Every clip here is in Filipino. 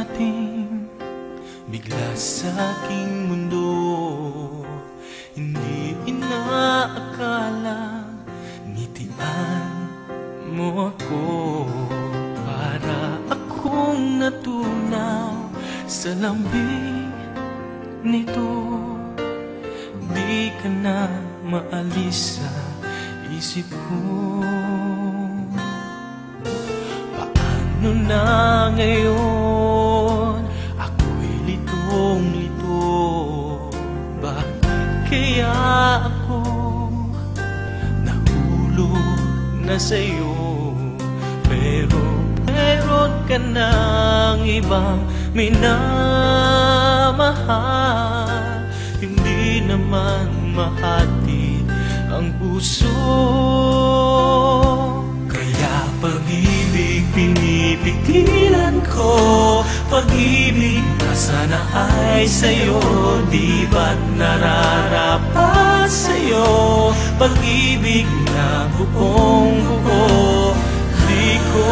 dumating bigla sa aking mundo. Hindi inaakala ngitian mo ako. Para akong natunaw sa lamig nito. Di ka na maalis sa isip ko. Paano na ngayon? Ako'y litong-lito. Bakit kaya ako nahulog na sa'yo? Pero meron ka ng ibang minamahal. Hindi naman mahatid ang puso. Kaya pag-ibig pinipigilan ko. Pag-ibig na sana ay sa'yo. Di ba't nararapat sa'yo? Pag-ibig na buong-buo. Di ko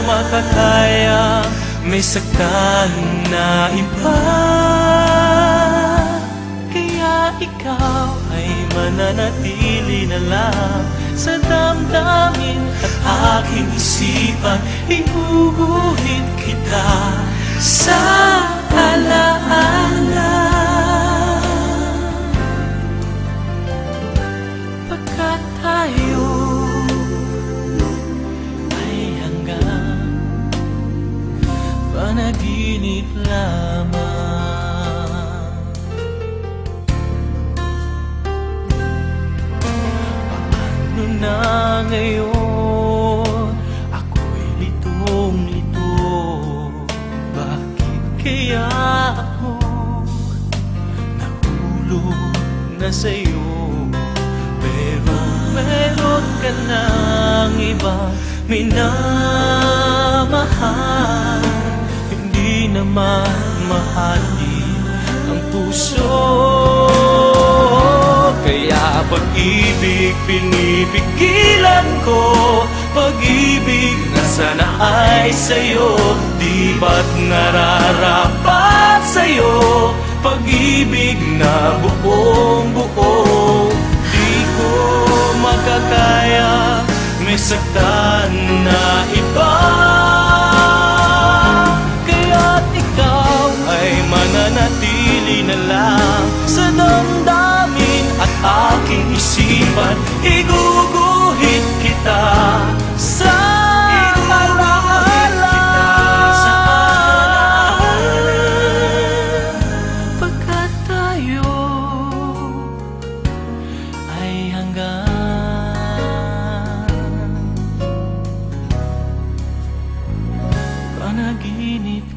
makakaya may saktan na iba. Kaya ikaw ay mananatili na lang sa damdamin at aking isipan. Iuulit kita sa alaala. Pagkat tayo ay hanggang panaginip lamang. Paano na ngayon? Ako'y litong-lito. Bakit kaya ako nahulog na sa'yo? Pero meron ka ng ibang minamahal. Hindi naman mahalin ang puso. Kaya pag-ibig pinipigilan ko. Pag-ibig na sana ay sa'yo. Di ba't nararapat sa'yo? Pag-ibig na buong-buo. Di ko makakaya may saktan na iba. Kaya't ikaw ay mananatili na lang sa damdamin at aking isipan. Iguguhit kita sa alaala. Pagkat tayo ay hanggang panaginip